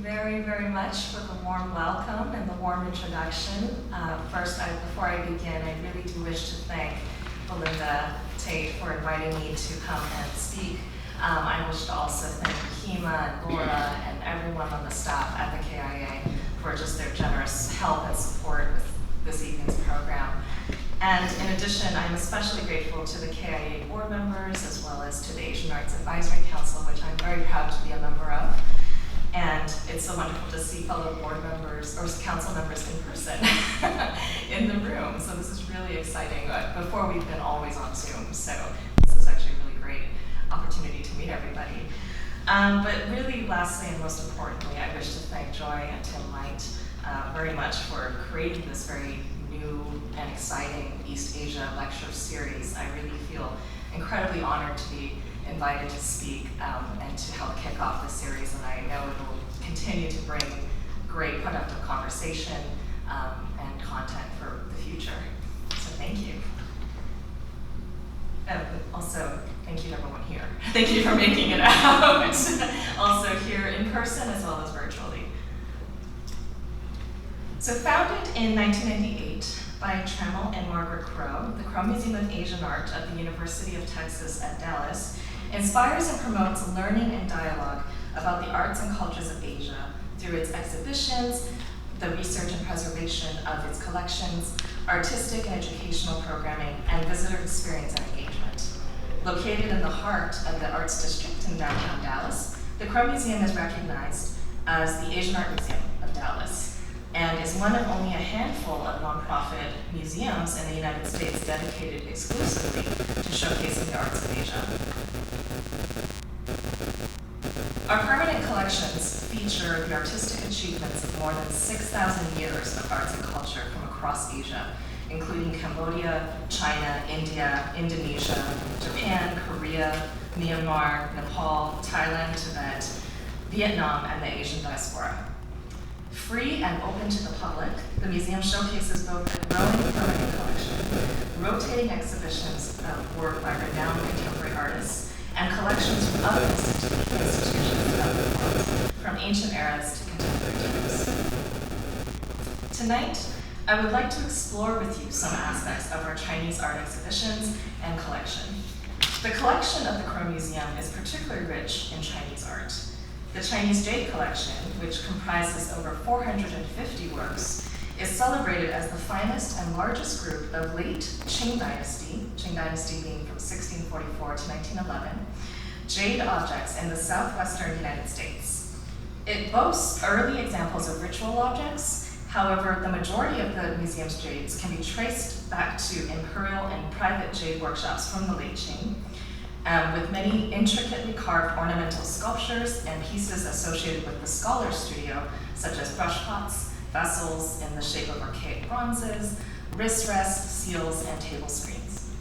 very, very much for the warm welcome and the warm introduction. Before I begin, I really do wish to thank Belinda Tate for inviting me to come and speak. I wish to also thank Rahima and Laura and everyone on the staff at the KIA for just their generous help and support with this evening's program. And in addition, I'm especially grateful to the KIA board members as well as to the Asian Arts Advisory Council, which I'm very proud to be a member of. And it's so wonderful to see fellow board members or council members in person in the room. So this is really exciting. Before we've been always on Zoom, so this is actually a really great opportunity to meet everybody. But really, lastly and most importantly, I wish to thank Joy and Tim Light very much for creating this very new and exciting East Asia lecture series. I really feel incredibly honored to be invited to speak and to help kick off the series, and I know it will continue to bring great productive conversation and content for the future. So thank you. Also, thank you to everyone here. Thank you for making it out, also here in person as well as virtually. So founded in 1998 by Trammell and Margaret Crow, the Crow Museum of Asian Art at the University of Texas at Dallas inspires and promotes learning and dialogue about the arts and cultures of Asia through its exhibitions, the research and preservation of its collections, artistic and educational programming, and visitor experience and engagement. Located in the heart of the Arts District in downtown Dallas, the Crow Museum is recognized as the Asian Art Museum of Dallas and is one of only a handful of nonprofit museums in the United States dedicated exclusively to showcasing the arts of Asia. Our permanent collections feature the artistic achievements of more than 6,000 years of arts and culture from across Asia, including Cambodia, China, India, Indonesia, Japan, Korea, Myanmar, Nepal, Thailand, Tibet, Vietnam, and the Asian diaspora. Free and open to the public, the museum showcases both a growing permanent collection, rotating exhibitions of work by renowned contemporary artists, and collections from other institutions throughout the world, from ancient eras to contemporary times. Tonight, I would like to explore with you some aspects of our Chinese art exhibitions and collection. The collection of the Crow Museum is particularly rich in Chinese art. The Chinese Jade Collection, which comprises over 450 works, is celebrated as the finest and largest group of late Qing Dynasty being from 1644 to 1911, jade objects in the southwestern United States. It boasts early examples of ritual objects. However, the majority of the museum's jades can be traced back to imperial and private jade workshops from the late Qing, with many intricately carved ornamental sculptures and pieces associated with the scholar studio, such as brush pots, vessels in the shape of archaic bronzes, wrist rests, seals, and table screens.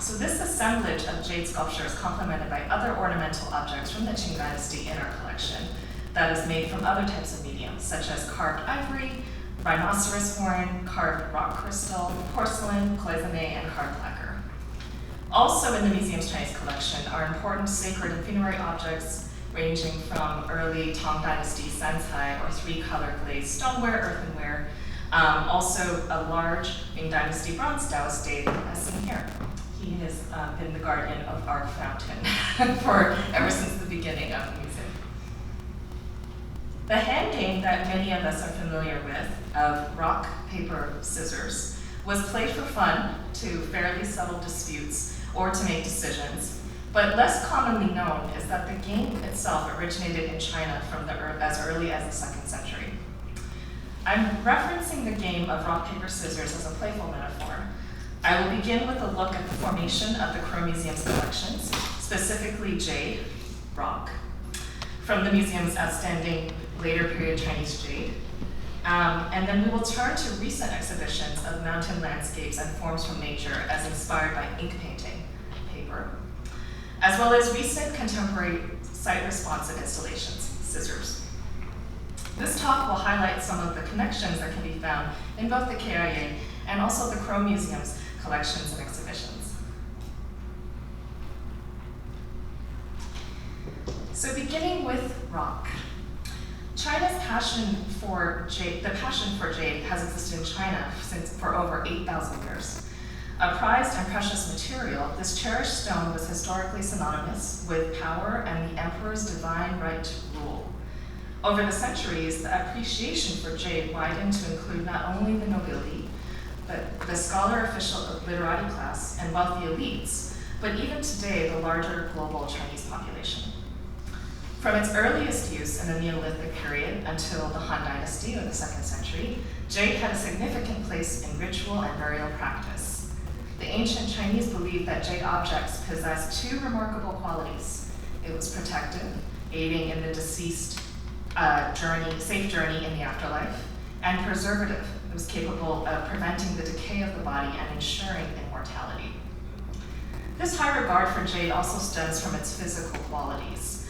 So this assemblage of jade sculpture is complemented by other ornamental objects from the Qing Dynasty in our collection that is made from other types of mediums, such as carved ivory, rhinoceros horn, carved rock crystal, porcelain, cloisonné, and carved lacquer. Also in the museum's Chinese collection are important sacred and funerary objects ranging from early Tang Dynasty Sancai or three-color glazed stoneware, earthenware, also a large Ming Dynasty bronze Taoist date as seen here. He has been the guardian of our fountain ever since the beginning of the museum. The hand game that many of us are familiar with of rock, paper, scissors was played for fun to fairly settle disputes or to make decisions, but less commonly known is that the game itself originated in China from as early as the 2nd century. I'm referencing the game of rock, paper, scissors as a playful metaphor. I will begin with a look at the formation of the Crow Museum's collections, specifically jade, rock, from the museum's outstanding later period Chinese jade. And then we will turn to recent exhibitions of mountain landscapes and forms from nature as inspired by ink painting, paper, as well as recent contemporary site-responsive installations, scissors. This talk will highlight some of the connections that can be found in both the KIA and also the Crow Museum's collections and exhibitions. So beginning with rock. China's passion for jade, the passion for jade has existed in China for over 8,000 years. A prized and precious material, this cherished stone was historically synonymous with power and the emperor's divine right to rule. Over the centuries, the appreciation for jade widened to include not only the nobility, but the scholar, official, literati class, and wealthy elites, but even today, the larger global Chinese population. From its earliest use in the Neolithic period until the Han Dynasty of the 2nd century, jade had a significant place in ritual and burial practice. The ancient Chinese believed that jade objects possessed two remarkable qualities. It was protective, aiding in the deceased safe journey in the afterlife, and preservative. It was capable of preventing the decay of the body and ensuring immortality. This high regard for jade also stems from its physical qualities,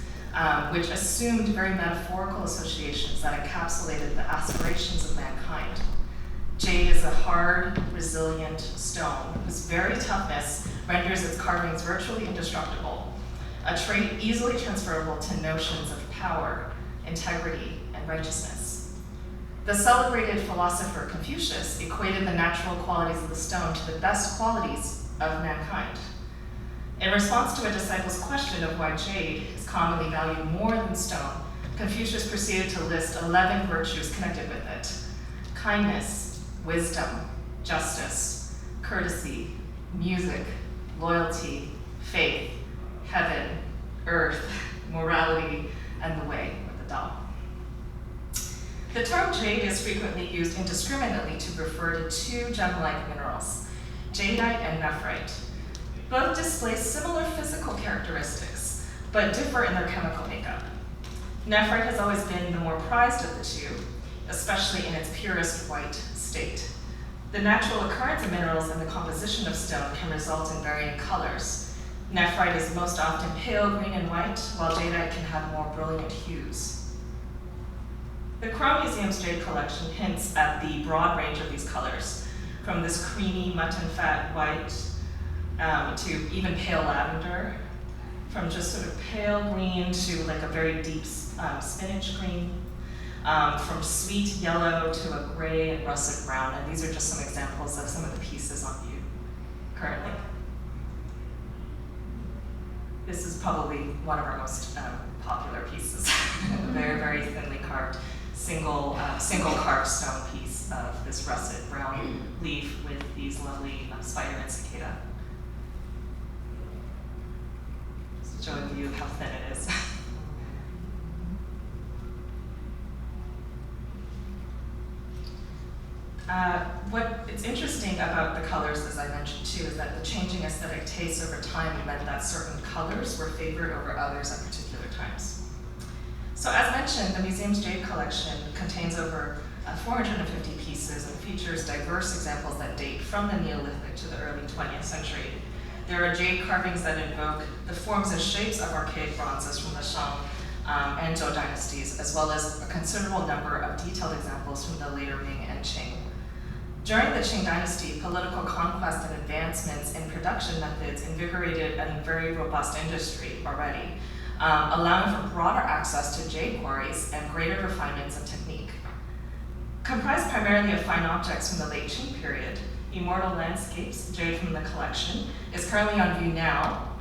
which assumed very metaphorical associations that encapsulated the aspirations of mankind. Jade is a hard, resilient stone whose very toughness renders its carvings virtually indestructible, a trait easily transferable to notions of power, integrity, and righteousness. The celebrated philosopher Confucius equated the natural qualities of the stone to the best qualities of mankind. In response to a disciple's question of why jade is commonly valued more than stone, Confucius proceeded to list 11 virtues connected with it: kindness, wisdom, justice, courtesy, music, loyalty, faith, heaven, earth, morality, and the way, or the Tao. The term jade is frequently used indiscriminately to refer to two gem-like minerals, jadeite and nephrite. Both display similar physical characteristics, but differ in their chemical makeup. Nephrite has always been the more prized of the two, especially in its purest white state. The natural occurrence of minerals and the composition of stone can result in varying colors. Nephrite is most often pale green and white, while jadeite can have more brilliant hues. The Chrome Museum's Jade Collection hints at the broad range of these colors, from this creamy mutton fat white to even pale lavender, from just sort of pale green to like a very deep spinach green, from sweet yellow to a gray and russet brown. And these are just some examples of some of the pieces on view currently. This is probably one of our most popular pieces. Very, very thinly carved, single carved stone piece of this russet brown leaf with these lovely spider and cicada. Just showing you how thin it is. What is interesting about the colors, as I mentioned too, is that the changing aesthetic tastes over time meant that certain colors were favored over others at particular times. So as mentioned, the museum's Jade Collection contains over 450 pieces and features diverse examples that date from the Neolithic to the early 20th century. There are jade carvings that invoke the forms and shapes of archaic bronzes from the Shang and Zhou dynasties, as well as a considerable number of detailed examples from the later Ming and Qing. During the Qing dynasty, political conquest and advancements in production methods invigorated a very robust industry already, allowing for broader access to jade quarries and greater refinements of technique. Comprised primarily of fine objects from the late Qing period, Immortal Landscapes, Jade from the Collection, is currently on view now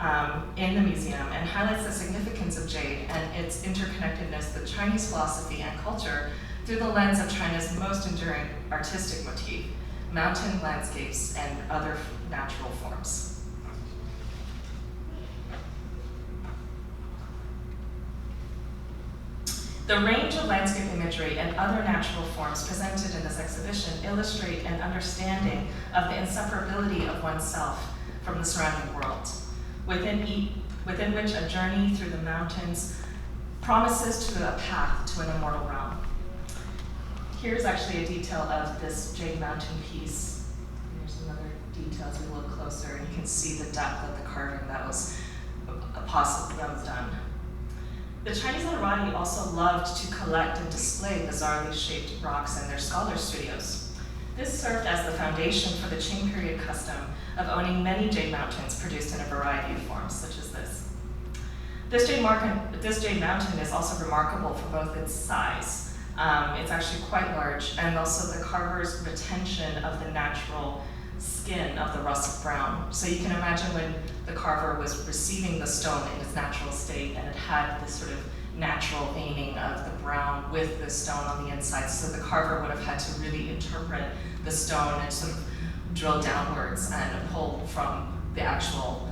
in the museum and highlights the significance of jade and its interconnectedness with Chinese philosophy and culture through the lens of China's most enduring artistic motif, mountain landscapes and other natural forms. The range of landscape imagery and other natural forms presented in this exhibition illustrate an understanding of the inseparability of oneself from the surrounding world, within which a journey through the mountains promises to a path to an immortal realm. Here's actually a detail of this Jade Mountain piece. Here's some other details. We look closer, and you can see the depth of the carving that was done. The Chinese literati also loved to collect and display bizarrely shaped rocks in their scholar studios. This served as the foundation for the Qing period custom of owning many jade mountains produced in a variety of forms, such as this. This Jade Mountain is also remarkable for both its size. It's actually quite large, and also the carver's retention of the natural skin of the russet brown. So you can imagine when the carver was receiving the stone in its natural state, and it had this sort of natural veining of the brown with the stone on the inside. So the carver would have had to really interpret the stone and sort of drill downwards and pull from the actual,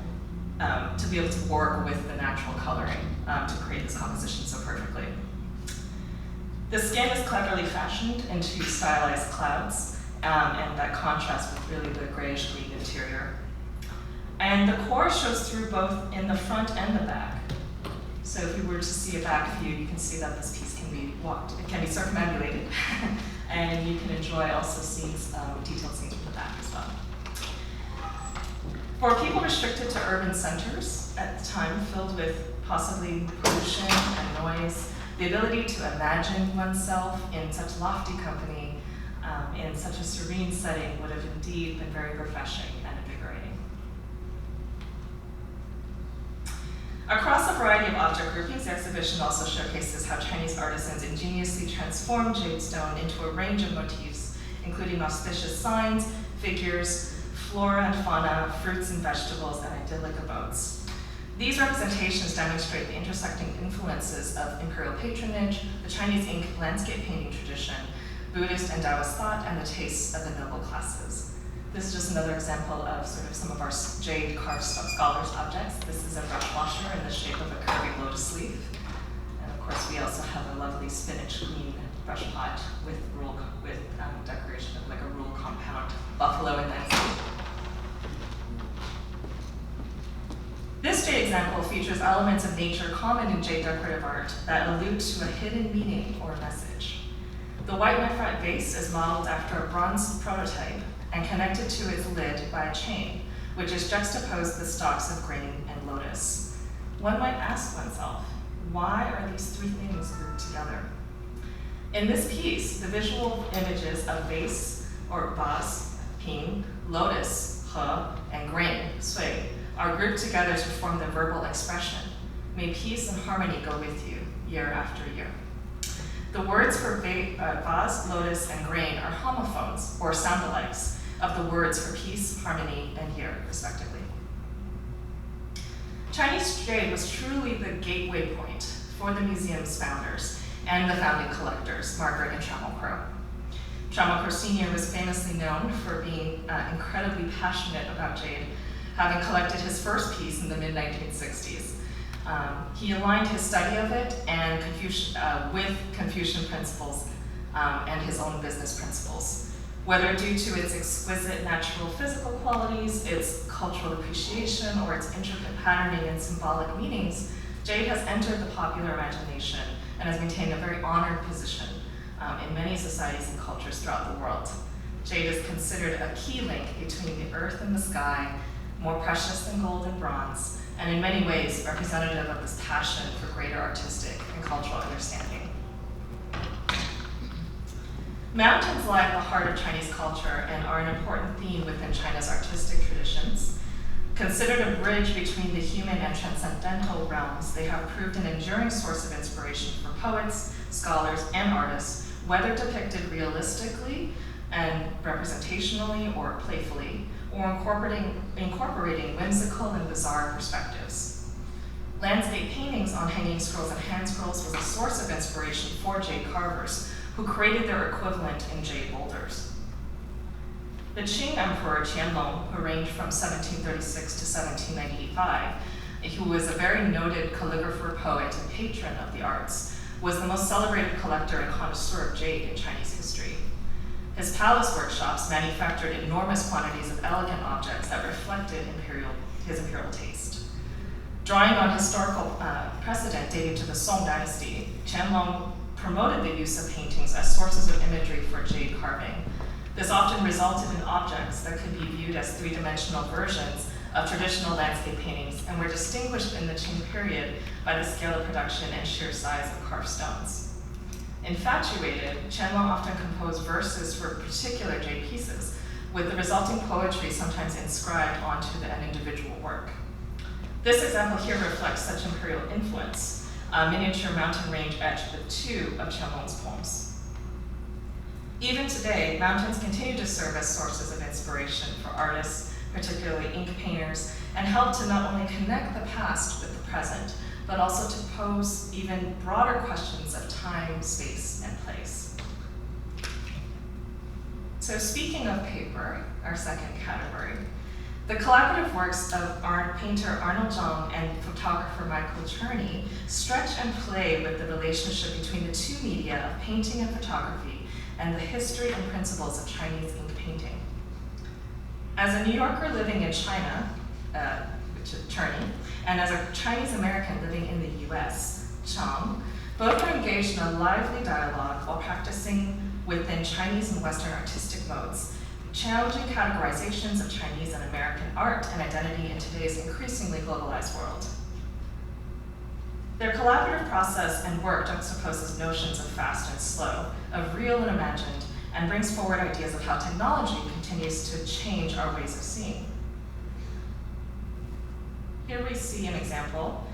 to be able to work with the natural coloring to create this composition so perfectly. The skin is cleverly fashioned into stylized clouds, and that contrasts with really the grayish-green interior. And the core shows through both in the front and the back. So if we were to see a back view, you can see that this piece can be walked, it can be circumambulated, and you can enjoy also scenes, detailed scenes from the back as well. For people restricted to urban centers at the time, filled with possibly pollution and noise, the ability to imagine oneself in such lofty company, in such a serene setting would have indeed been very refreshing and invigorating. Across a variety of object groupings, the exhibition also showcases how Chinese artisans ingeniously transformed jade stone into a range of motifs, including auspicious signs, figures, flora and fauna, fruits and vegetables, and idyllic abodes. These representations demonstrate the intersecting influences of imperial patronage, the Chinese ink landscape painting tradition, Buddhist and Taoist thought, and the tastes of the noble classes. This is just another example of sort of some of our jade carved scholars' objects. This is a brush washer in the shape of a curvy lotus leaf. And of course, we also have a lovely spinach green brush pot with decoration of like a rule compound buffalo and landscape. This jade example features elements of nature common in jade decorative art that allude to a hidden meaning or message. The white Nephrat vase is modeled after a bronze prototype and connected to its lid by a chain, which is juxtaposed with stalks of grain and lotus. One might ask oneself, why are these three things grouped together? In this piece, the visual images of vase, or vase, ping, lotus, he, and grain, sui, are grouped together to form the verbal expression. May peace and harmony go with you, year after year. The words for vase, lotus, and grain are homophones, or sound-alikes, of the words for peace, harmony, and year, respectively. Chinese jade was truly the gateway point for the museum's founders and the founding collectors, Margaret and Trammell Crow. Trammell Crow Sr. was famously known for being incredibly passionate about jade, having collected his first piece in the mid-1960s. He aligned his study of it and with Confucian principles and his own business principles. Whether due to its exquisite natural physical qualities, its cultural appreciation, or its intricate patterning and symbolic meanings, jade has entered the popular imagination and has maintained a very honored position in many societies and cultures throughout the world. Jade is considered a key link between the earth and the sky, more precious than gold and bronze, and in many ways representative of this passion for greater artistic and cultural understanding. Mountains lie at the heart of Chinese culture and are an important theme within China's artistic traditions. Considered a bridge between the human and transcendental realms, they have proved an enduring source of inspiration for poets, scholars, and artists, whether depicted realistically and representationally or playfully, or incorporating whimsical and bizarre perspectives. Landscape paintings on hanging scrolls and hand scrolls was a source of inspiration for jade carvers, who created their equivalent in jade boulders. The Qing Emperor Qianlong, who reigned from 1736 to 1795, who was a very noted calligrapher, poet, and patron of the arts, was the most celebrated collector and connoisseur of jade in Chinese history. His palace workshops manufactured enormous quantities of elegant objects that reflected his imperial taste. Drawing on historical precedent dating to the Song dynasty, Qianlong promoted the use of paintings as sources of imagery for jade carving. This often resulted in objects that could be viewed as three-dimensional versions of traditional landscape paintings and were distinguished in the Qing period by the scale of production and sheer size of carved stones. Infatuated, Qianlong often composed verses for particular jade pieces, with the resulting poetry sometimes inscribed onto an individual work. This example here reflects such imperial influence, a miniature mountain range etched with 2 of Qianlong's poems. Even today, mountains continue to serve as sources of inspiration for artists, particularly ink painters, and help to not only connect the past with the present, but also to pose even broader questions of time, space, and place. So speaking of paper, our second category, the collaborative works of painter Arnold Zhang and photographer Michael Cherney stretch and play with the relationship between the 2 media of painting and photography and the history and principles of Chinese ink painting. As a New Yorker living in China, which is Cherney, and as a Chinese American living in the US, Chang, both are engaged in a lively dialogue while practicing within Chinese and Western artistic modes, challenging categorizations of Chinese and American art and identity in today's increasingly globalized world. Their collaborative process and work juxtaposes notions of fast and slow, of real and imagined, and brings forward ideas of how technology continues to change our ways of seeing. Here we see an example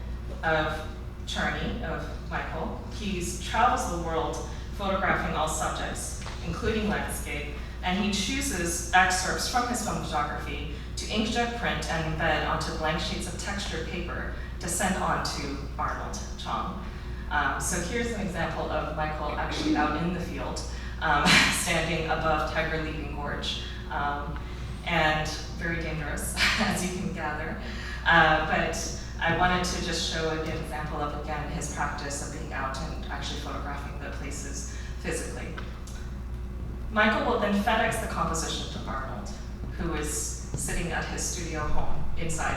of Cherney, of Michael. He travels the world photographing all subjects, including landscape, and he chooses excerpts from his film photography to inkjet print and embed onto blank sheets of textured paper to send on to Arnold Chang. So here's an example of Michael actually out in the field, standing above Tiger Leaping Gorge, and very dangerous, as you can gather. But I wanted to just show an example of, again, his practice of being out and actually photographing the places physically. Michael will then FedEx the composition to Arnold, who is sitting at his studio home inside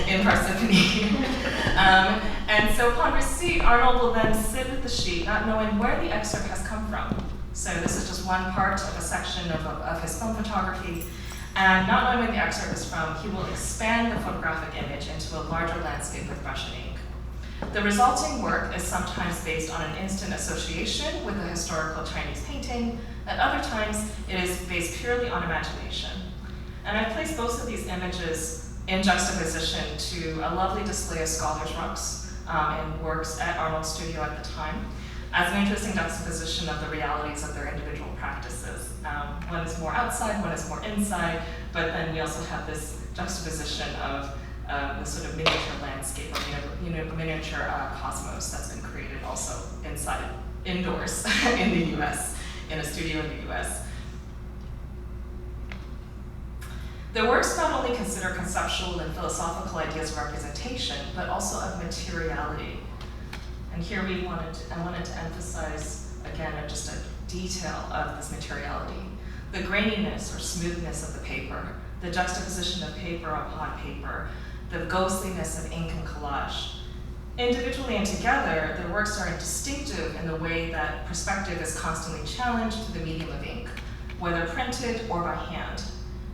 in Parsippany. And so upon receipt, Arnold will then sit with the sheet, not knowing where the excerpt has come from. So this is just one part of a section of his film photography. And not knowing where the excerpt is from, he will expand the photographic image into a larger landscape with brush and ink. The resulting work is sometimes based on an instant association with a historical Chinese painting. At other times, it is based purely on imagination. And I placed both of these images in juxtaposition to a lovely display of scholars' works and works at Arnold's studio at the time, as an interesting juxtaposition of the realities of their individual practices. One is more outside, one is more inside, but then we also have this juxtaposition of the sort of miniature landscape, or miniature cosmos that's been created also indoors in the US, in a studio in the US. The works not only consider conceptual and philosophical ideas of representation, but also of materiality. And here I wanted to emphasize, again, just a detail of this materiality. The graininess or smoothness of the paper, the juxtaposition of paper upon paper, the ghostliness of ink and collage. Individually and together, their works are distinctive in the way that perspective is constantly challenged through the medium of ink, whether printed or by hand.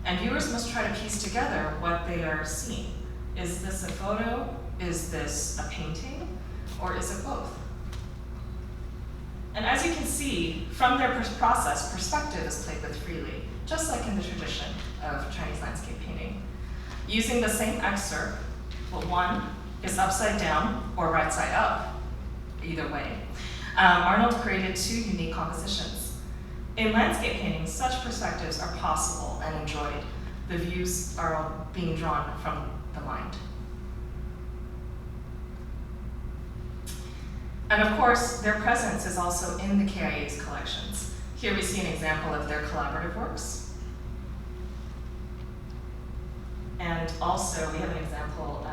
And viewers must try to piece together what they are seeing. Is this a photo? Is this a painting? Or is it both? And as you can see, from their process, perspective is played with freely, just like in the tradition of Chinese landscape painting. Using the same excerpt, but one is upside down or right side up, either way. Arnold created 2 unique compositions. In landscape painting, such perspectives are possible and enjoyed. The views are all being drawn from the mind. And of course, their presence is also in the KIA's collections. Here we see an example of their collaborative works. And also, we have an example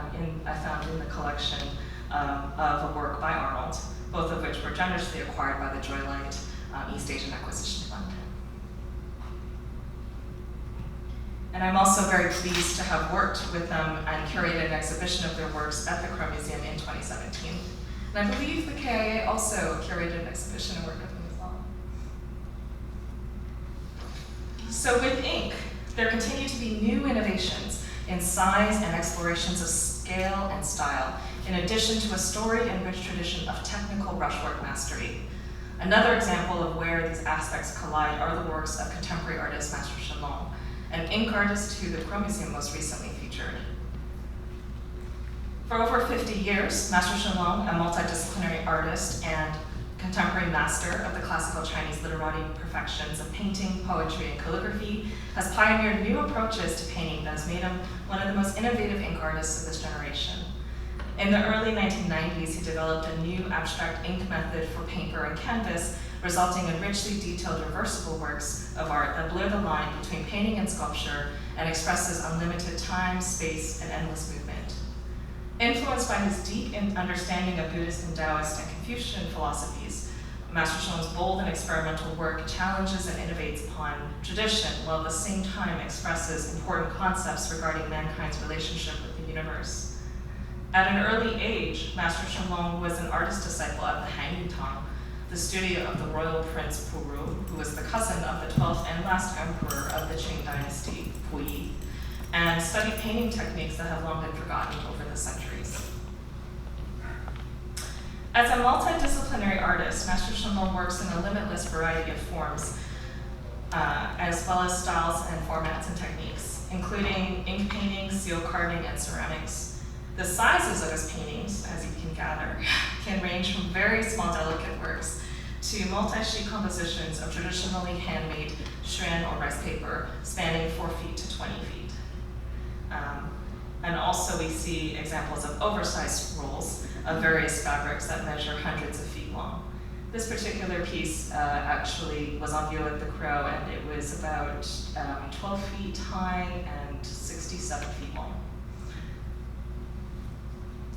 I found in the collection of a work by Arnold, both of which were generously acquired by the Joylight East Asian Acquisition Fund. And I'm also very pleased to have worked with them and curated an exhibition of their works at the Crow Museum in 2017. And I believe the KIA also curated an exhibition and worked with them as well. So with ink, there continue to be new innovations in size and explorations of scale and style, in addition to a storied and rich tradition of technical brushwork mastery. Another example of where these aspects collide are the works of contemporary artist Master Shenlong, an ink artist who the Crow Museum most recently featured. For over 50 years, Master Shenlong, a multidisciplinary artist and contemporary master of the classical Chinese literati perfections of painting, poetry, and calligraphy, has pioneered new approaches to painting that has made him one of the most innovative ink artists of this generation. In the early 1990s, he developed a new abstract ink method for paper and canvas, resulting in richly detailed reversible works of art that blur the line between painting and sculpture and expresses unlimited time, space, and endless movement. Influenced by his deep understanding of Buddhist and Taoist and Confucian philosophies, Master Shenlong's bold and experimental work challenges and innovates upon tradition, while at the same time expresses important concepts regarding mankind's relationship with the universe. At an early age, Master Shenlong was an artist disciple at the Hanyutang, the studio of the royal prince Puru, who was the cousin of the 12th and last emperor of the Qing dynasty, Puyi, and studied painting techniques that have long been forgotten over the centuries. As a multidisciplinary artist, Master Shenlong works in a limitless variety of forms, as well as styles and formats and techniques, including ink painting, seal carving, and ceramics. The sizes of his paintings, as you can gather, can range from very small, delicate works to multi-sheet compositions of traditionally handmade shuan or rice paper, spanning 4 feet to 20 feet. And also we see examples of oversized rolls of various fabrics that measure hundreds of feet long. This particular piece actually was on view at the Crow, and it was about 12 feet high and 67 feet long.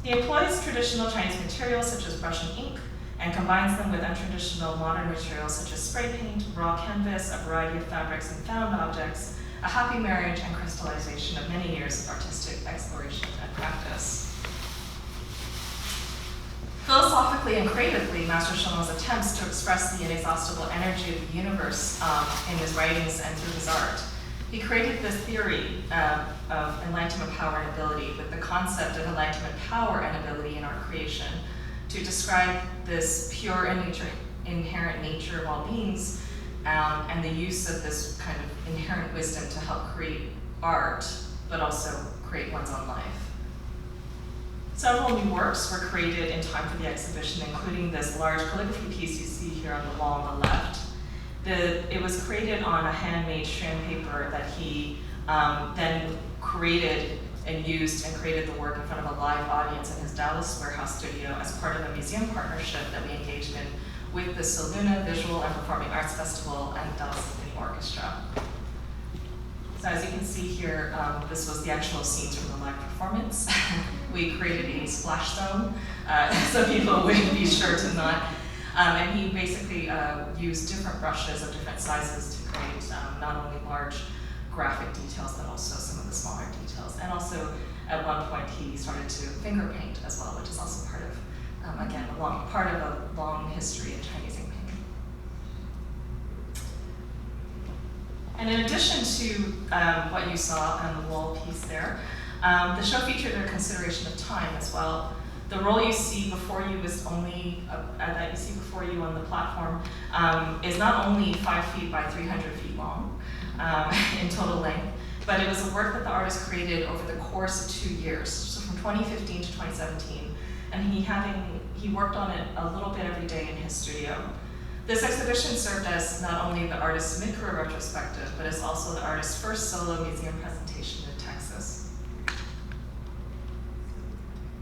He employs traditional Chinese materials such as brush and ink, and combines them with untraditional modern materials such as spray paint, raw canvas, a variety of fabrics and found objects, a happy marriage and crystallization of many years of artistic exploration and practice. Philosophically and creatively, Master Shenlong's attempts to express the inexhaustible energy of the universe in his writings and through his art. He created this theory of enlightenment, power, and ability with the concept of enlightenment, power, and ability in art creation to describe this pure and inherent nature of all beings, and the use of this kind of inherent wisdom to help create art, but also create one's own life. Several new works were created in time for the exhibition, including this large calligraphy piece you see here on the wall on the left. It was created on a handmade shuan paper that he then created and used and created the work in front of a live audience in his Dallas warehouse studio as part of a museum partnership that we engaged in with the Soluna Visual and Performing Arts Festival and the Dallas Symphony Orchestra. So as you can see here, this was the actual scenes from the live performance. We created a splash zone so people would be sure to not. And he basically used different brushes of different sizes to create not only large graphic details, but also some of the smaller details. And also, at one point, he started to finger paint as well, which is also part of, again, part of a long history in Chinese ink painting. And in addition to what you saw on the wall piece there, the show featured a consideration of time as well. The roll you see before you is only, that you see before you on the platform, is not only 5 feet by 300 feet long in total length, but it was a work that the artist created over the course of 2 years, so from 2015 to 2017, and he worked on it a little bit every day in his studio. This exhibition served as not only the artist's mid-career retrospective, but is also the artist's first solo museum presentation in Texas.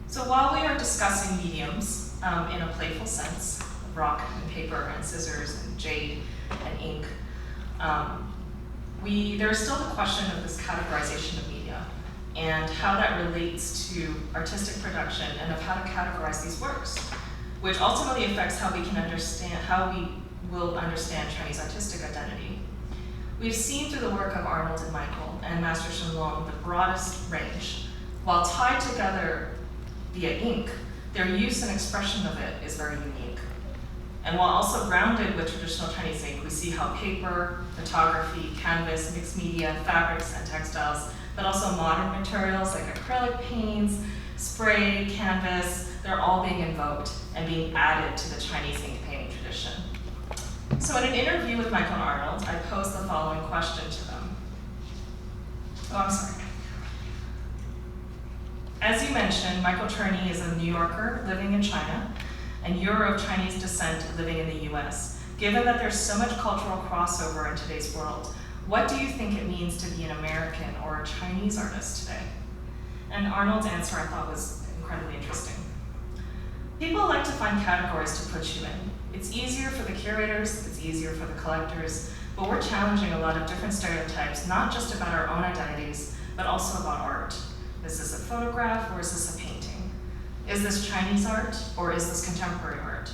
So while we are discussing mediums in a playful sense, rock and paper and scissors and jade and ink, there's still the question of this categorization of media and how that relates to artistic production and of how to categorize these works, which ultimately affects how we will understand Chinese artistic identity. We've seen through the work of Arnold and Michael and Master Shenlong the broadest range. While tied together via ink, their use and expression of it is very unique. And while also grounded with traditional Chinese ink, we see how paper, photography, canvas, mixed media, fabrics, and textiles, but also modern materials like acrylic paints, spray, canvas, they're all being invoked and being added to the Chinese ink painting tradition. So in an interview with Michael Arnold, I posed the following question to them. As you mentioned, Michael Cherney is a New Yorker living in China and you're of Chinese descent living in the US. Given that there's so much cultural crossover in today's world, what do you think it means to be an American or a Chinese artist today? And Arnold's answer I thought was incredibly interesting. People like to find categories to put you in. It's easier for the curators, it's easier for the collectors, but we're challenging a lot of different stereotypes, not just about our own identities, but also about art. Is this a photograph or is this a painting? Is this Chinese art or is this contemporary art?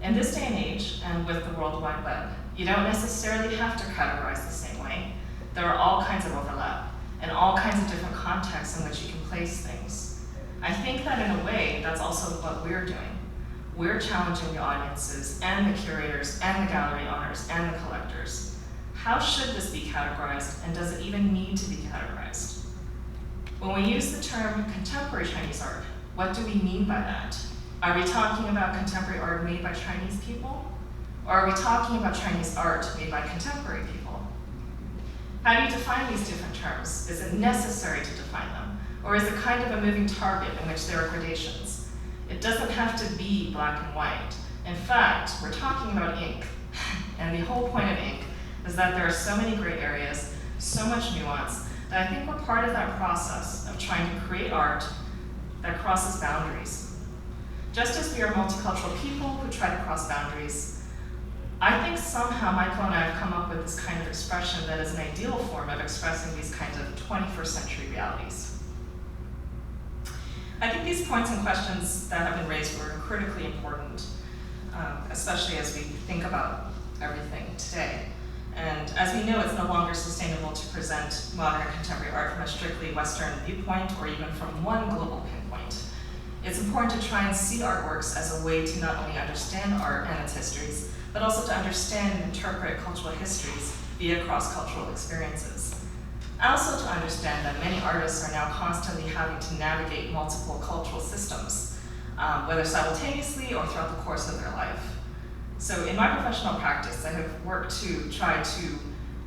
In this day and age, and with the World Wide Web, you don't necessarily have to categorize the same way. There are all kinds of overlap and all kinds of different contexts in which you can place things. I think that in a way, that's also what we're doing. We're challenging the audiences and the curators and the gallery owners and the collectors. How should this be categorized, and does it even need to be categorized? When we use the term contemporary Chinese art, what do we mean by that? Are we talking about contemporary art made by Chinese people? Or are we talking about Chinese art made by contemporary people? How do you define these different terms? Is it necessary to define them? Or is it kind of a moving target in which there are gradations? It doesn't have to be black and white. In fact, we're talking about ink. And the whole point of ink is that there are so many gray areas, so much nuance, that I think we're part of that process of trying to create art that crosses boundaries. Just as we are multicultural people who try to cross boundaries, I think somehow Michael and I have come up with this kind of expression that is an ideal form of expressing these kinds of 21st century realities. I think these points and questions that have been raised were critically important, especially as we think about everything today. And as we know, it's no longer sustainable to present modern and contemporary art from a strictly Western viewpoint or even from one global pinpoint. It's important to try and see artworks as a way to not only understand art and its histories, but also to understand and interpret cultural histories via cross-cultural experiences. Also to understand that many artists are now constantly having to navigate multiple cultural systems, whether simultaneously or throughout the course of their life. So in my professional practice, I have worked to try to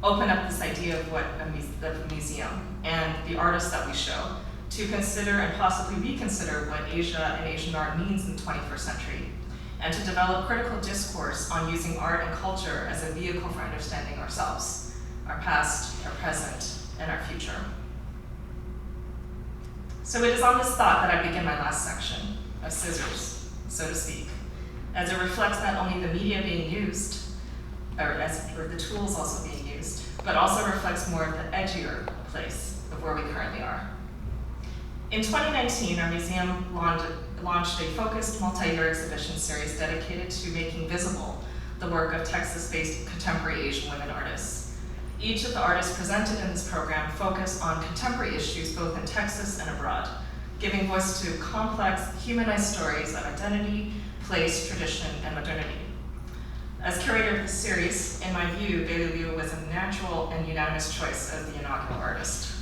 open up this idea of what a museum and the artists that we show, to consider and possibly reconsider what Asia and Asian art means in the 21st century, and to develop critical discourse on using art and culture as a vehicle for understanding ourselves, our past, our present, and our future. So it is on this thought that I begin my last section of scissors, so to speak, as it reflects not only the media being used, or the tools also being used, but also reflects more of the edgier place of where we currently are. In 2019, our museum launched a focused multi-year exhibition series dedicated to making visible the work of Texas-based contemporary Asian women artists. Each of the artists presented in this program focused on contemporary issues both in Texas and abroad, giving voice to complex, humanized stories of identity, place, tradition, and modernity. As curator of the series, in my view, Bailey Liu was a natural and unanimous choice of the inaugural artist.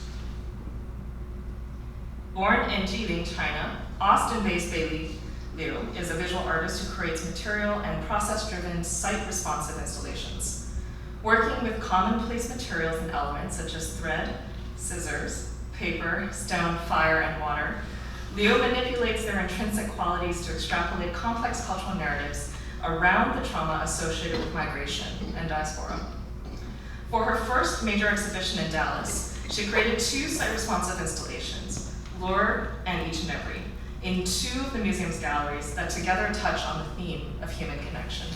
Born in Jilin, China, Austin-based Bailey Liu is a visual artist who creates material and process-driven, site-responsive installations. Working with commonplace materials and elements such as thread, scissors, paper, stone, fire, and water, Liu manipulates their intrinsic qualities to extrapolate complex cultural narratives around the trauma associated with migration and diaspora. For her first major exhibition in Dallas, she created 2 site-responsive installations, Lure and Each and Every, in 2 of the museum's galleries that together touch on the theme of human connection.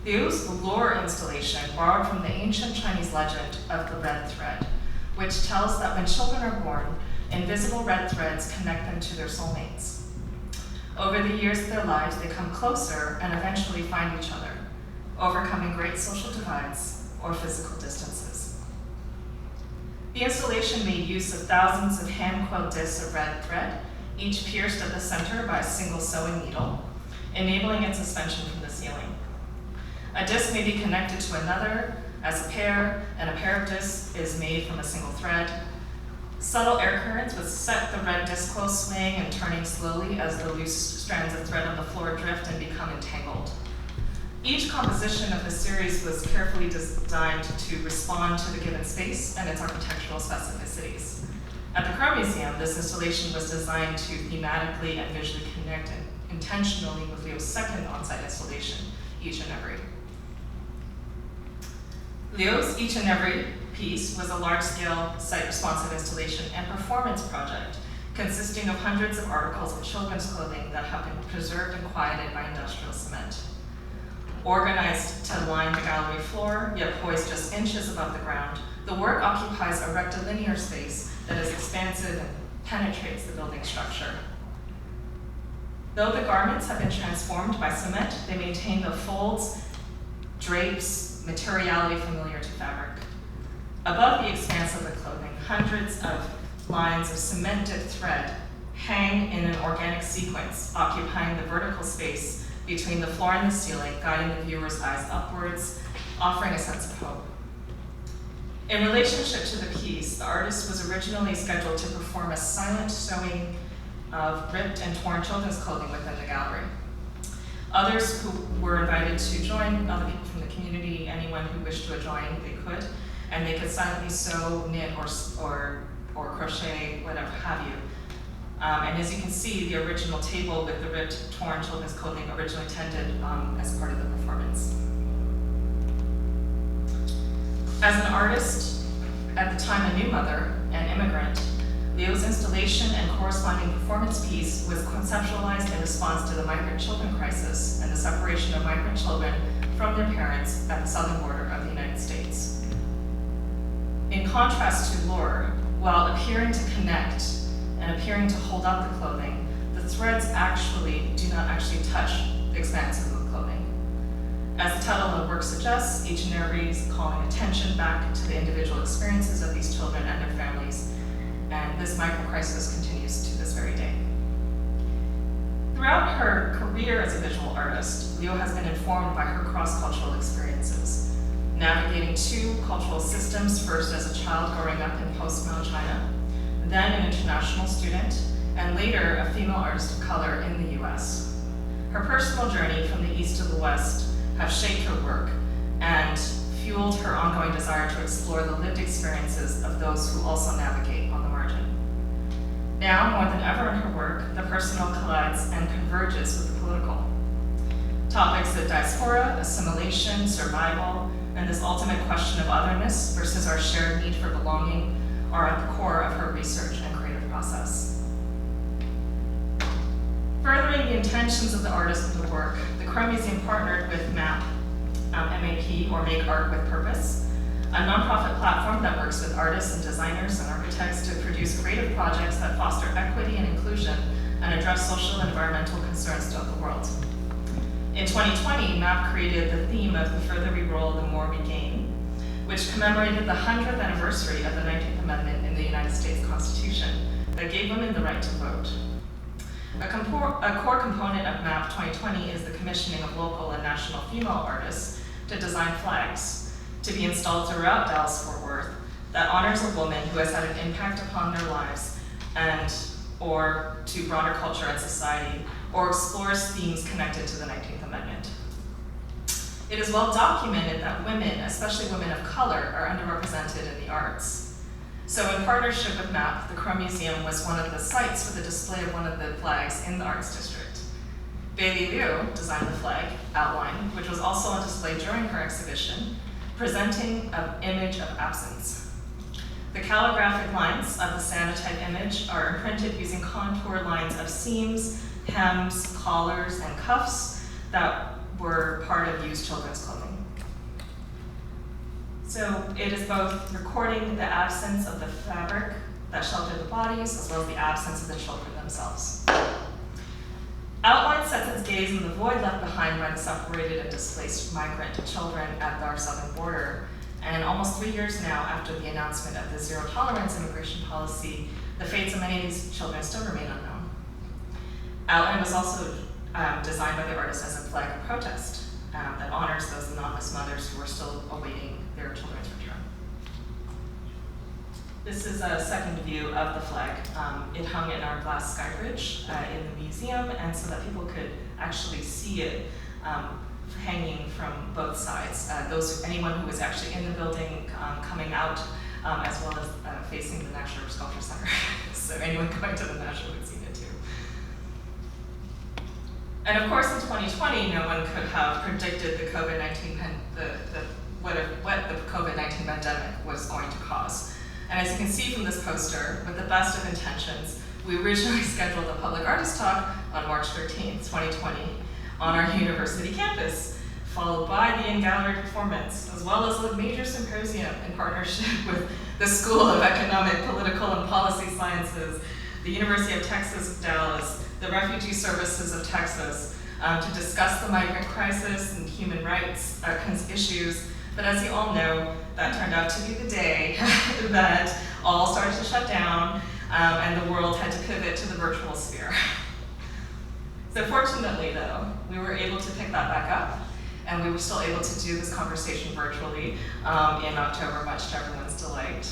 Liu's Lure installation borrowed from the ancient Chinese legend of the red thread, which tells that when children are born, invisible red threads connect them to their soulmates. Over the years of their lives, they come closer and eventually find each other, overcoming great social divides or physical distances. The installation made use of thousands of hand-coiled discs of red thread, each pierced at the center by a single sewing needle, enabling its suspension from the ceiling. A disc may be connected to another as a pair, and a pair of discs is made from a single thread. Subtle air currents would set the red disc coil swaying and turning slowly as the loose strands of thread on the floor drift and become entangled. Each composition of the series was carefully designed to respond to the given space and its architectural specificities. At the Crow Museum, this installation was designed to thematically and visually connect intentionally with Liu's second on-site installation, Each and Every. Liu's Each and Every piece was a large-scale, site-responsive installation and performance project consisting of hundreds of articles of children's clothing that have been preserved and quieted by industrial cement. Organized to line the gallery floor, yet poised just inches above the ground, the work occupies a rectilinear space that is expansive and penetrates the building structure. Though the garments have been transformed by cement, they maintain the folds, drapes, materiality familiar to fabric. Above the expanse of the clothing, hundreds of lines of cemented thread hang in an organic sequence, occupying the vertical space between the floor and the ceiling, guiding the viewer's eyes upwards, offering a sense of hope. In relationship to the piece, the artist was originally scheduled to perform a silent sewing of ripped and torn children's clothing within the gallery. Others who were invited to join, other people from the community, anyone who wished to join, they could, and they could silently sew, knit, or crochet, whatever have you. And as you can see, the original table with the ripped, torn children's clothing originally tended as part of the performance. As an artist, at the time a new mother and immigrant, Liu's installation and corresponding performance piece was conceptualized in response to the migrant children crisis and the separation of migrant children from their parents at the southern border of the United States. In contrast to Lure, while appearing to connect and appearing to hold up the clothing, the threads do not actually touch the expanse of the clothing. As the title of the work suggests, Each and Every is calling attention back to the individual experiences of these children and their families, and this micro-crisis continues to this very day. Throughout her career as a visual artist, Liu has been informed by her cross-cultural experiences, navigating two cultural systems, first as a child growing up in post-Mao China, then an international student, and later a female artist of color in the US. Her personal journey from the East to the West have shaped her work and fueled her ongoing desire to explore the lived experiences of those who also navigate on the margin. Now, more than ever in her work, the personal collides and converges with the political. Topics of diaspora, assimilation, survival, and this ultimate question of otherness versus our shared need for belonging are at the core of her research and creative process. Furthering the intentions of the artist and the work, the Crow Museum partnered with MAP, MAP, or Make Art with Purpose, a nonprofit platform that works with artists and designers and architects to produce creative projects that foster equity and inclusion and address social and environmental concerns throughout the world. In 2020, MAP created the theme of The Further We Roll, the More We Gain, which commemorated the 100th anniversary of the 19th Amendment in the United States Constitution that gave women the right to vote. A core component of MAP 2020 is the commissioning of local and national female artists to design flags to be installed throughout Dallas-Fort Worth that honors a woman who has had an impact upon their lives or to broader culture and society, or explores themes connected to the 19th Amendment. It is well documented that women, especially women of color, are underrepresented in the arts. So in partnership with MAP, the Crow Museum was one of the sites for the display of one of the flags in the Arts District. Bailey Liu designed the flag outline, which was also on display during her exhibition, presenting an image of absence. The calligraphic lines of the Santa-type image are imprinted using contour lines of seams, hems, collars, and cuffs that were part of used children's clothing. So it is both recording the absence of the fabric that sheltered the bodies, as well as the absence of the children themselves. Outline sets its gaze on the void left behind by the separated and displaced migrant children at our southern border. And almost 3 years now after the announcement of the zero tolerance immigration policy, the fates of many of these children still remain unknown. Outline was also designed by the artist as a flag of protest that honors those anonymous mothers who are still awaiting their children's return. This is a second view of the flag. It hung in our glass sky bridge in the museum, and so that people could actually see it hanging from both sides. Anyone who was actually in the building coming out, as well as facing the National Sculpture Center. So anyone going to the National would see it too. And of course, in 2020, no one could have predicted the COVID-19 what the COVID-19 pandemic was going to cause. And as you can see from this poster, with the best of intentions, we originally scheduled a public artist talk on March 13th, 2020, on our university campus, followed by the in-gallery performance, as well as a major symposium in partnership with the School of Economic, Political, and Policy Sciences, the University of Texas, Dallas, the Refugee Services of Texas, to discuss the migrant crisis and human rights issues. But as you all know, that turned out to be the day that all started to shut down, and the world had to pivot to the virtual sphere. So fortunately, though, we were able to pick that back up, and we were still able to do this conversation virtually in October, much to everyone's delight.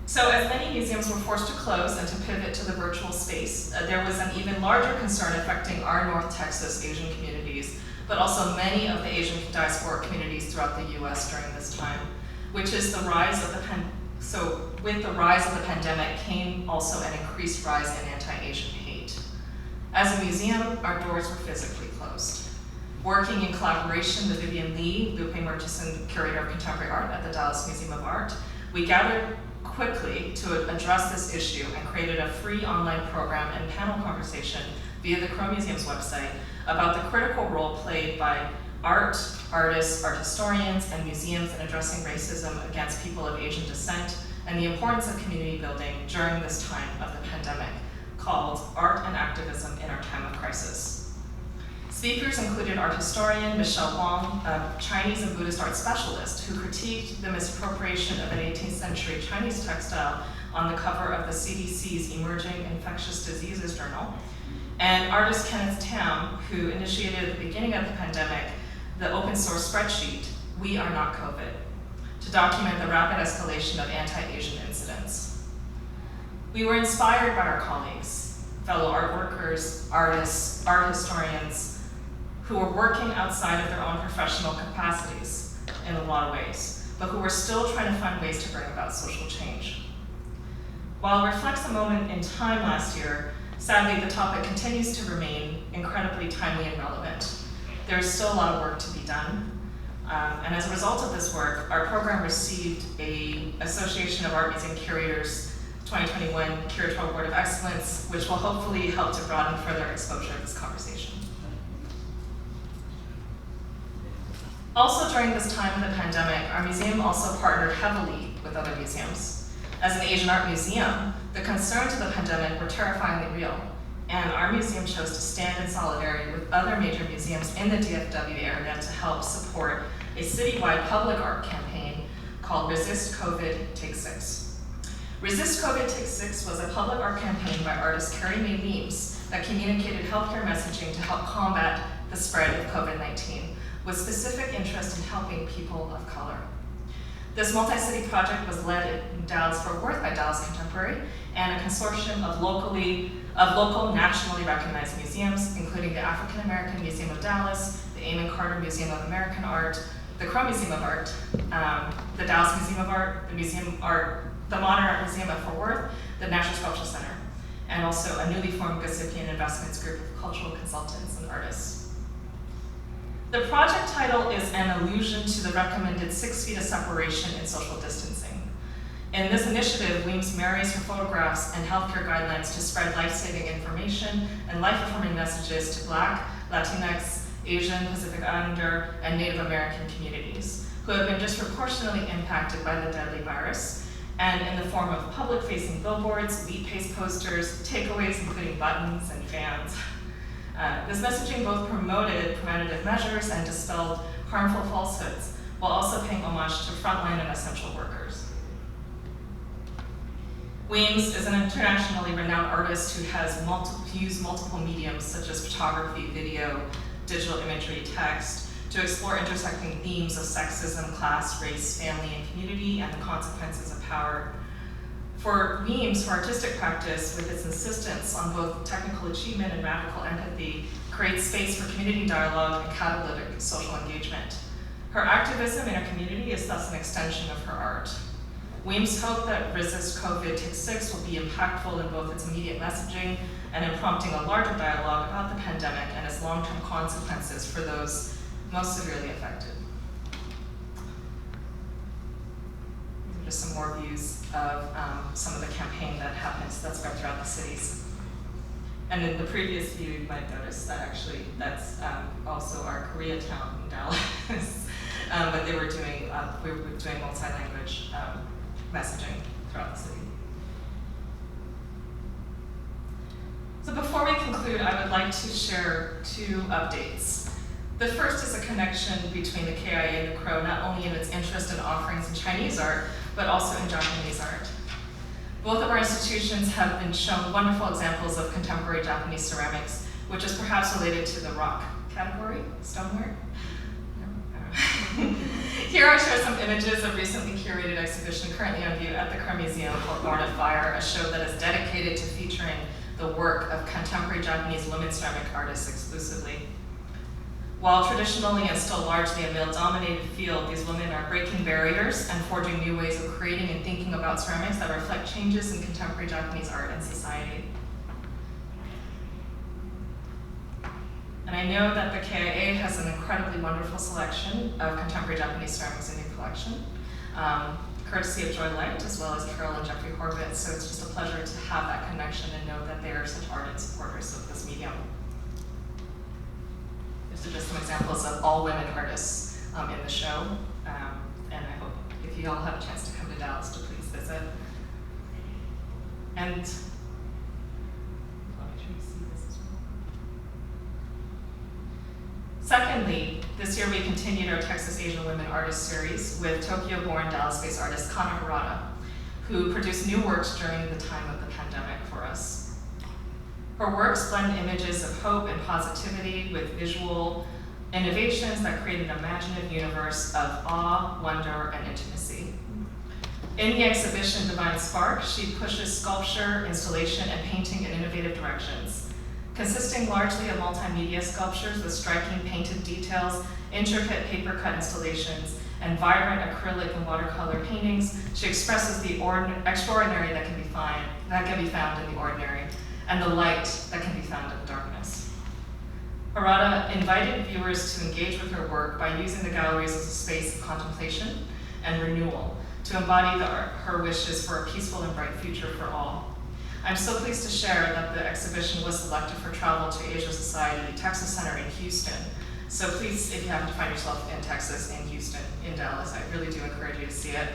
So as many museums were forced to close and to pivot to the virtual space, there was an even larger concern affecting our North Texas Asian communities, but also many of the Asian diasporic communities throughout the US during this time, which is the rise of the So with the rise of the pandemic came also an increased rise in anti-Asian hate. As a museum, our doors were physically closed. Working in collaboration with Vivian Lee, Lupe Murchison, curator of contemporary art at the Dallas Museum of Art, we gathered quickly to address this issue and created a free online program and panel conversation via the Crow Museum's website about the critical role played by art, artists, art historians, and museums in addressing racism against people of Asian descent, and the importance of community building during this time of the pandemic, called Art and Activism in Our Time of Crisis. Speakers included art historian Michelle Wong, a Chinese and Buddhist art specialist who critiqued the misappropriation of an 18th century Chinese textile on the cover of the CDC's Emerging Infectious Diseases Journal, and artist Kenneth Tam, who initiated at the beginning of the pandemic the open source spreadsheet, We Are Not COVID, to document the rapid escalation of anti-Asian incidents. We were inspired by our colleagues, fellow art workers, artists, art historians, who were working outside of their own professional capacities in a lot of ways, but who were still trying to find ways to bring about social change. While it reflects a moment in time last year, sadly the topic continues to remain incredibly timely and relevant. There's still a lot of work to be done. And as a result of this work, our program received a Association of Art Museum Curators 2021 Curatorial Award of Excellence, which will hopefully help to broaden further exposure of this conversation. Also during this time of the pandemic, our museum also partnered heavily with other museums. As an Asian art museum, the concerns of the pandemic were terrifyingly real, and our museum chose to stand in solidarity with other major museums in the DFW area to help support a citywide public art campaign called Resist COVID, Take 6. Resist COVID, Take 6 was a public art campaign by artist Carrie Mae Weems that communicated healthcare messaging to help combat the spread of COVID-19, with specific interest in helping people of color. This multi-city project was led in Dallas-Fort Worth by Dallas Contemporary and a consortium of local nationally recognized museums, including the African American Museum of Dallas, the Amon Carter Museum of American Art, the Crow Museum of Art, the Dallas Museum of Art, the Modern Art Museum of Fort Worth, the National Sculpture Center, and also a newly formed Gazippian Investments group of cultural consultants and artists. The project title is an allusion to the recommended 6 feet of separation in social distancing. In this initiative, Weems marries her photographs and healthcare guidelines to spread life-saving information and life-affirming messages to Black, Latinx, Asian, Pacific Islander, and Native American communities who have been disproportionately impacted by the deadly virus, and in the form of public-facing billboards, lead paste posters, takeaways including buttons and fans. This messaging both promoted preventative measures and dispelled harmful falsehoods, while also paying homage to frontline and essential workers. Weems is an internationally renowned artist who has used multiple mediums such as photography, video, digital imagery, text, to explore intersecting themes of sexism, class, race, family, and community, and the consequences of power. For Weems, for artistic practice, with its insistence on both technical achievement and radical empathy, creates space for community dialogue and catalytic social engagement. Her activism in her community is thus an extension of her art. Weems' hope that Resist COVID Take 6 will be impactful in both its immediate messaging and in prompting a larger dialogue about the pandemic and its long-term consequences for those most severely affected. These are just some more views of some of the campaign that happens, that's spread throughout the cities. And in the previous view, you might notice that actually that's also our Koreatown in Dallas. But they were doing, we were doing multi-language messaging throughout the city. So before we conclude, I would like to share two updates. The first is a connection between the KIA and the Crow, not only in its interest in offerings in Chinese art, but also in Japanese art. Both of our institutions have been shown wonderful examples of contemporary Japanese ceramics, which is perhaps related to the rock category, stoneware. Here I share some images of recently curated exhibition currently on view at the Kerr Museum for Born of Fire, a show that is dedicated to featuring the work of contemporary Japanese women ceramic artists exclusively. While traditionally and still largely a male-dominated field, these women are breaking barriers and forging new ways of creating and thinking about ceramics that reflect changes in contemporary Japanese art and society. And I know that the KIA has an incredibly wonderful selection of contemporary Japanese ceramics in your collection, courtesy of Joy Light, as well as Carol and Jeffrey Horvitz. So it's just a pleasure to have that connection and know that they are such ardent supporters of this medium. These are just some examples of all women artists in the show. And I hope if you all have a chance to come to Dallas to please visit. And I'll make sure you see this as well. Secondly, this year we continued our Texas Asian Women Artists series with Tokyo-born Dallas-based artist Kana Harada, who produced new works during the time of the pandemic for us. Her works blend images of hope and positivity with visual innovations that create an imaginative universe of awe, wonder, and intimacy. In the exhibition Divine Spark, she pushes sculpture, installation, and painting in innovative directions. Consisting largely of multimedia sculptures with striking painted details, intricate paper-cut installations, and vibrant acrylic and watercolor paintings, she expresses the extraordinary that can be found in the ordinary, and the light that can be found in the darkness. Harada invited viewers to engage with her work by using the galleries as a space of contemplation and renewal, to embody her wishes for a peaceful and bright future for all. I'm so pleased to share that the exhibition was selected for travel to Asia Society Texas Center in Houston. So please, if you happen to find yourself in Texas, in Houston, in Dallas, I really do encourage you to see it.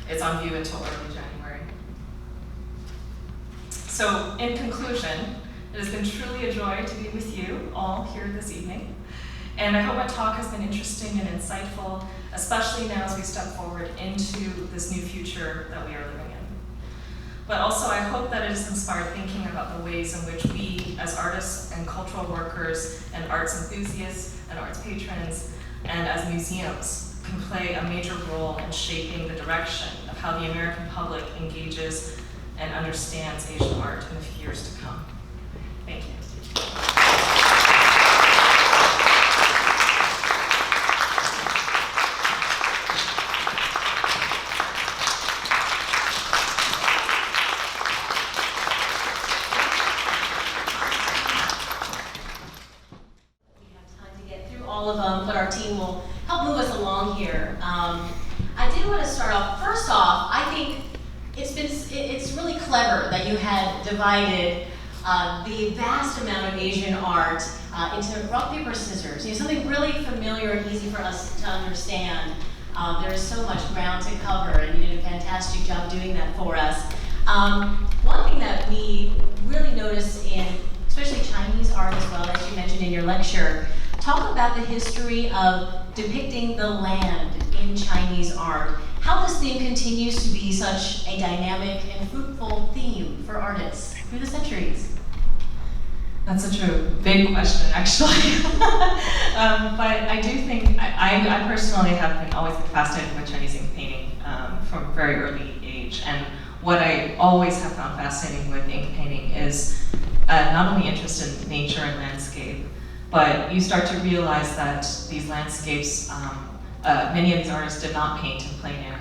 It's on view until early January. So in conclusion, it has been truly a joy to be with you all here this evening. And I hope my talk has been interesting and insightful, especially now as we step forward into this new future that we are living in. But also I hope that it has inspired thinking about the ways in which we, as artists and cultural workers and arts enthusiasts and arts patrons, and as museums, can play a major role in shaping the direction of how the American public engages and understands Asian art in the years to come. Thank you. All of them, but our team will help move us along here. I did want to start off, first off, I think it's really clever that you had divided the vast amount of Asian art into rock, paper, scissors. You know, something really familiar and easy for us to understand. There is so much ground to cover, and you did a fantastic job doing that for us. One thing that we really noticed in, especially Chinese art as well, as you mentioned in your lecture, talk about the history of depicting the land in Chinese art. How this theme continues to be such a dynamic and fruitful theme for artists through the centuries. That's such a big question, actually. But I do think, I personally have been always fascinated with Chinese ink painting from a very early age. And what I always have found fascinating with ink painting is not only interest in nature and landscape, but you start to realize that these landscapes, many of these artists did not paint in plein air.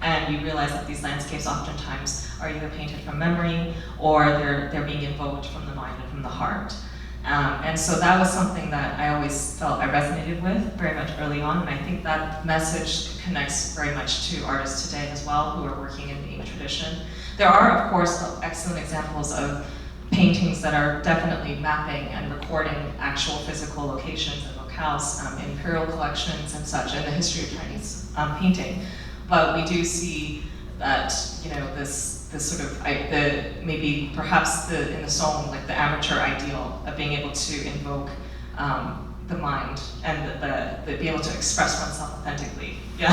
And you realize that these landscapes oftentimes are either painted from memory or they're being invoked from the mind and from the heart. And so that was something that I always felt I resonated with very much early on, and I think that message connects very much to artists today as well who are working in the ink tradition. There are, of course, excellent examples of paintings that are definitely mapping and recording actual physical locations and locales, imperial collections and such in the history of Chinese painting. But we do see that, you know, this sort of, maybe perhaps in the song, like the amateur ideal of being able to invoke the mind and the be able to express oneself authentically. Yeah,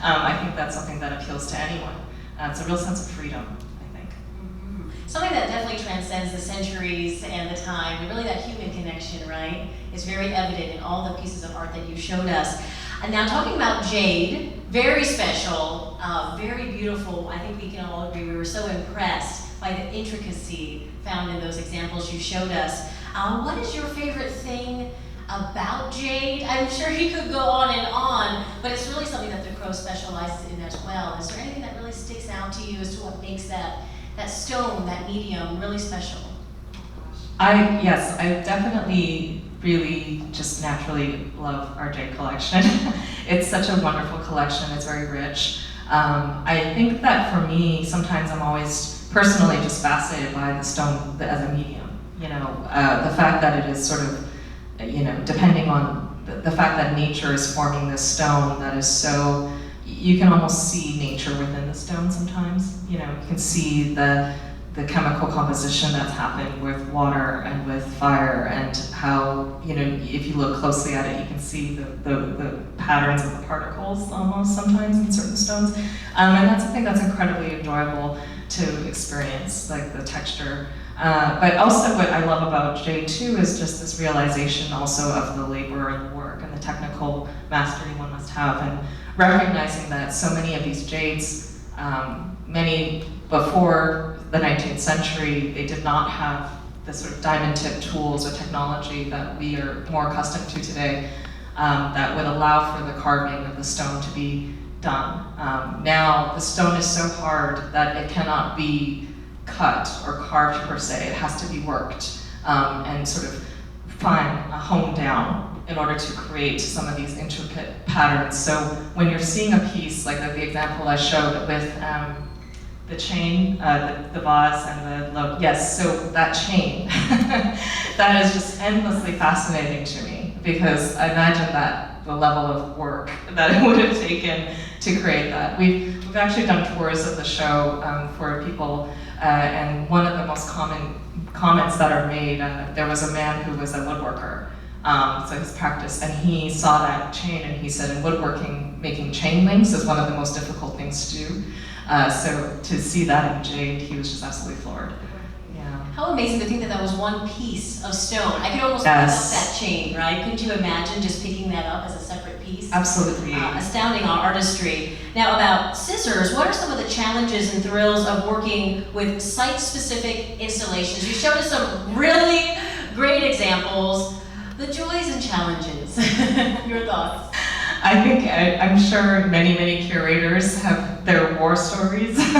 I think that's something that appeals to anyone. It's a real sense of freedom, I think. Mm-hmm. Something that definitely transcends the centuries and the time, and really that human connection, right, is very evident in all the pieces of art that you showed us. And now talking about Jade, very special, very beautiful. I think we can all agree we were so impressed by the intricacy found in those examples you showed us. What is your favorite thing about Jade? I'm sure you could go on, but it's really something that the Crow specializes in as well. Is there anything that really sticks out to you as to what makes that stone, that medium, really special? Yes, I definitely really just naturally love our Jade collection. It's such a wonderful collection, it's very rich. I think that for me, sometimes I'm always personally just fascinated by the stone as a medium. You know, the fact that it is sort of, you know, depending on the fact that nature is forming this stone that is so, you can almost see nature within the stone sometimes. You know, you can see the chemical composition that's happening with water and with fire, and how, you know, if you look closely at it, you can see the patterns of the particles almost sometimes in certain stones. And that's something that's incredibly enjoyable to experience, like the texture. But also what I love about Jade too is just this realization also of the labor and the work and the technical mastery one must have, and recognizing that so many of these jades, many before the 19th century, they did not have the sort of diamond tip tools or technology that we are more accustomed to today, that would allow for the carving of the stone to be done. Now, the stone is so hard that it cannot be cut or carved per se. It has to be worked and sort of honed down in order to create some of these intricate patterns. So when you're seeing a piece, like the example I showed with the chain, the vase and the yes, so that chain, that is just endlessly fascinating to me, because I imagine that the level of work that it would have taken to create that. We've actually done tours of the show for people, and one of the most common comments that are made, there was a man who was a woodworker, so his practice, and he saw that chain and he said in woodworking, making chain links is one of the most difficult things to do. So to see that in Jade, he was just absolutely floored. Yeah. How amazing to think that that was one piece of stone. I could almost pick up that chain, right? Couldn't you imagine just picking that up as a separate piece? Absolutely. Astounding artistry. Now about scissors, what are some of the challenges and thrills of working with site-specific installations? You showed us some really great examples. The joys and challenges. Your thoughts? I think, I'm sure many curators have their war stories of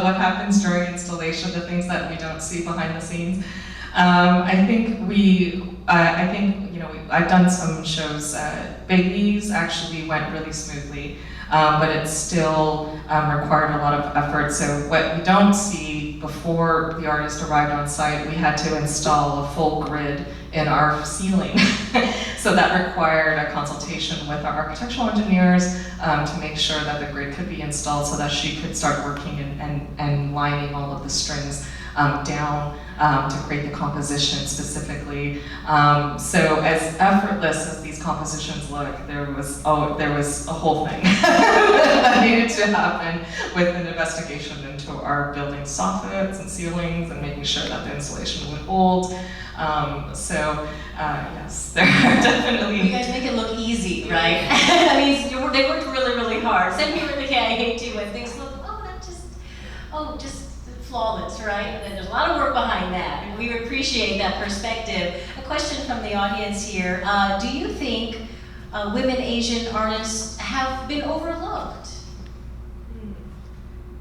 what happens during installation, the things that we don't see behind the scenes. I think you know, I've done some shows. Babies actually went really smoothly, but it still required a lot of effort. So what we don't see before the artist arrived on site, we had to install a full grid in our ceiling. So that required a consultation with our architectural engineers to make sure that the grid could be installed so that she could start working and lining all of the strings down to create the composition specifically. So as effortless as these compositions look, there was a whole thing that needed to happen with an investigation into our building soffits and ceilings and making sure that the insulation would hold. Yes, there are definitely. You guys make it look easy, right? I mean, they worked really hard. Send me really, I hate to when things look, oh, just flawless, right? And there's a lot of work behind that, and we appreciate that perspective. A question from the audience here. Do you think women Asian artists have been overlooked?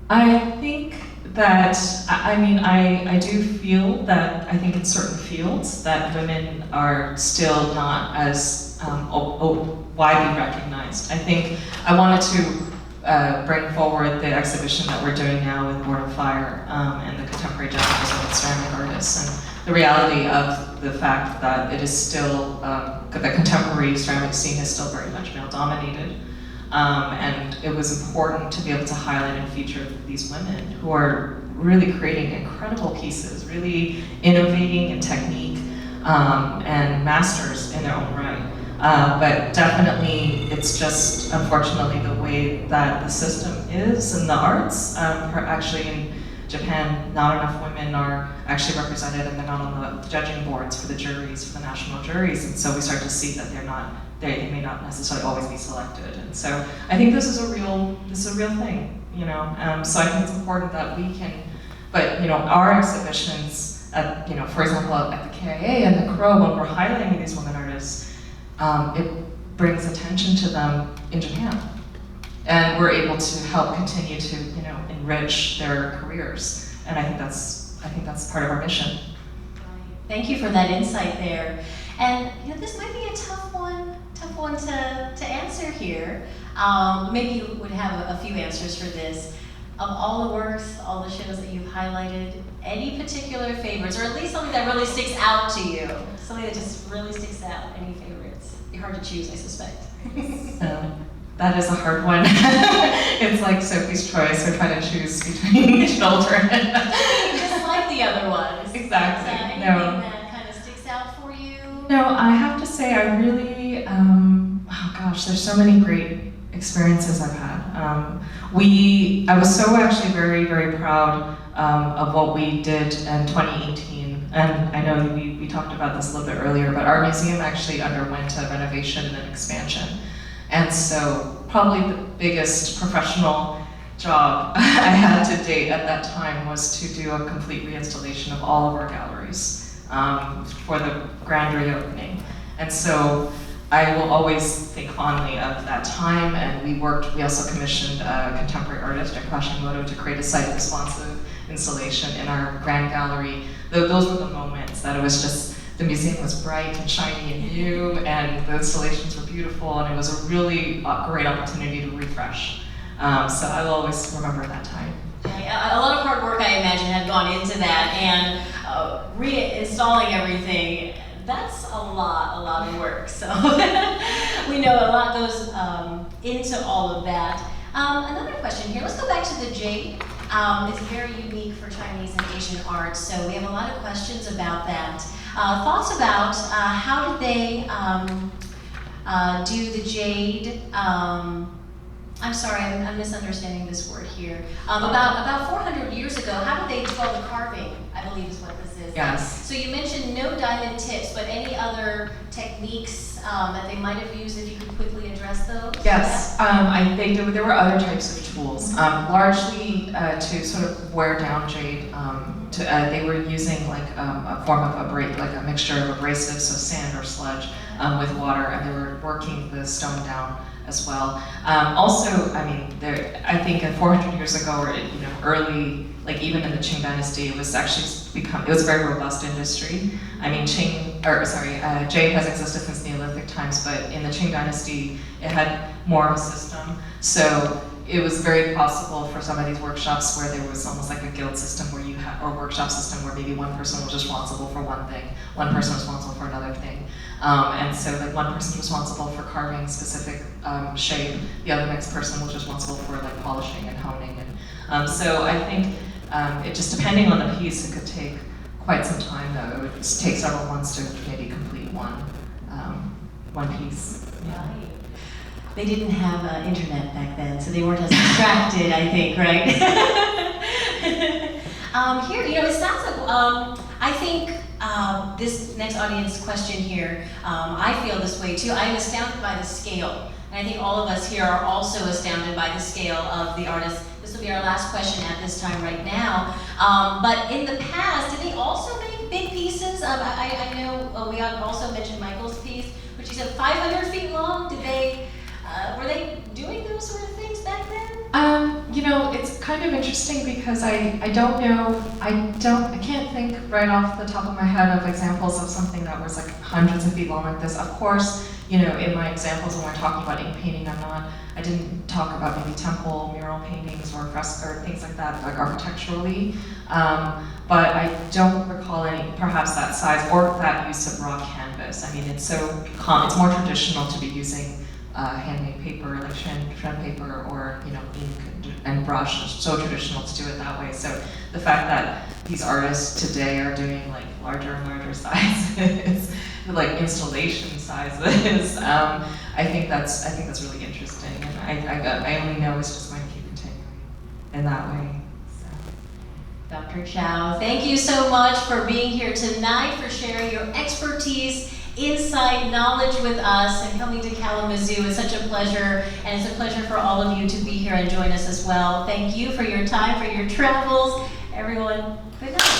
I think that, I mean, I do feel that, I think in certain fields that women are still not as widely recognized. I think I wanted to bring forward the exhibition that we're doing now with Board of Fire and the contemporary Japanese women ceramic artists, and the reality of the fact that it is still, the contemporary ceramic scene is still very much male dominated. And it was important to be able to highlight and feature these women who are really creating incredible pieces, really innovating in technique, and masters in their own right. But definitely, it's just, unfortunately, the way that the system is in the arts. Actually, in Japan, not enough women are actually represented, and they're not on the judging boards for the juries, for the national juries, and so we start to see that they may not necessarily always be selected. And so I think this is a real thing, you know. So I think it's important that we can, but you know, our exhibitions, at, you know, for example, at the KIA and the Crow, when we're highlighting these women artists, it brings attention to them in Japan, and we're able to help continue to, you know, enrich their careers. And I think that's part of our mission. Thank you for that insight there. And you know, this might be a tough one to answer here. Maybe you would have a few answers for this. Of all the works, all the shows that you've highlighted, any particular favorites, or at least something that really sticks out to you? Something that just really sticks out, any favorites? You're hard to choose, I suspect. That is a hard one. It's like Sophie's Choice, we're trying to choose between children. Just like the other ones. Exactly. Anything that kind of sticks out for you? No, I have to say I really, oh gosh, there's so many great experiences I've had. I was so actually very, very proud of what we did in 2018. And I know we talked about this a little bit earlier, but our museum actually underwent a renovation and expansion. And so probably the biggest professional job I had to date at that time was to do a complete reinstallation of all of our galleries for the grand reopening. And so I will always think fondly of that time, and we also commissioned a contemporary artist, Jacqueline Chao, to create a site-responsive installation in our grand gallery. Those were the moments that it was just, the museum was bright and shiny and new, and the installations were beautiful, and it was a really great opportunity to refresh. So I'll always remember that time. A lot of hard work, I imagine, had gone into that, and reinstalling everything. That's a lot of work. So we know a lot goes into all of that. Another question here. Let's go back to the Jade. It's very unique for Chinese and Asian art, so we have a lot of questions about that. Thoughts about how did they do the Jade? I'm sorry, I'm misunderstanding this word here. About 400 years ago, how did they do all the carving? I believe is what this is. Yes. So you mentioned no diamond tips, but any other techniques that they might have used, if you could quickly address those? Yes, I think there were other types of tools, largely to sort of wear down jade. They were using like a form of like a mixture of abrasives, so sand or sludge, with water, and they were working the stone down as well. Also, I mean, I think 400 years ago, or you know, early, like even in the Qing Dynasty, it was actually it was a very robust industry. I mean, jade has existed since Neolithic times, but in the Qing Dynasty, it had more of a system. So it was very possible for some of these workshops where there was almost like a guild system where or workshop system where maybe one person was responsible for one thing, one person responsible for another thing. And so like one person responsible for carving specific shape, the other next person was responsible for like polishing and honing. And so I think it just depending on the piece, it could take quite some time though. It would just take several months to maybe complete one piece. Yeah. Right. They didn't have internet back then, so they weren't as distracted, I think, right? Here, you know, it sounds like, I think this next audience question here, I feel this way too. I'm astounded by the scale. And I think all of us here are also astounded by the scale of the artists. This will be our last question at this time right now. But in the past, did they also make big pieces? I know we also mentioned Michael's piece, which he said 500 feet long. Did they, were they doing those sort of things back then? You know, it's kind of interesting because I don't know, I can't think right off the top of my head of examples of something that was like hundreds of feet long like this. Of course, you know, in my examples when we're talking about ink painting, I didn't talk about maybe temple mural paintings or fresco or things like that, like architecturally. But I don't recall any, perhaps that size or that use of raw canvas. I mean, it's it's more traditional to be using handmade paper, like shred paper, or you know, ink and brush. It's so traditional to do it that way. So the fact that these artists today are doing like larger and larger sizes, like installation sizes, I think that's really interesting, and I only know it's just going to keep continuing in that way. So. Dr. Chao, thank you so much for being here tonight, for sharing your expertise, insight, knowledge with us, and coming to Kalamazoo. It's such a pleasure, and it's a pleasure for all of you to be here and join us as well. Thank you for your time, for your travels. Everyone, good night.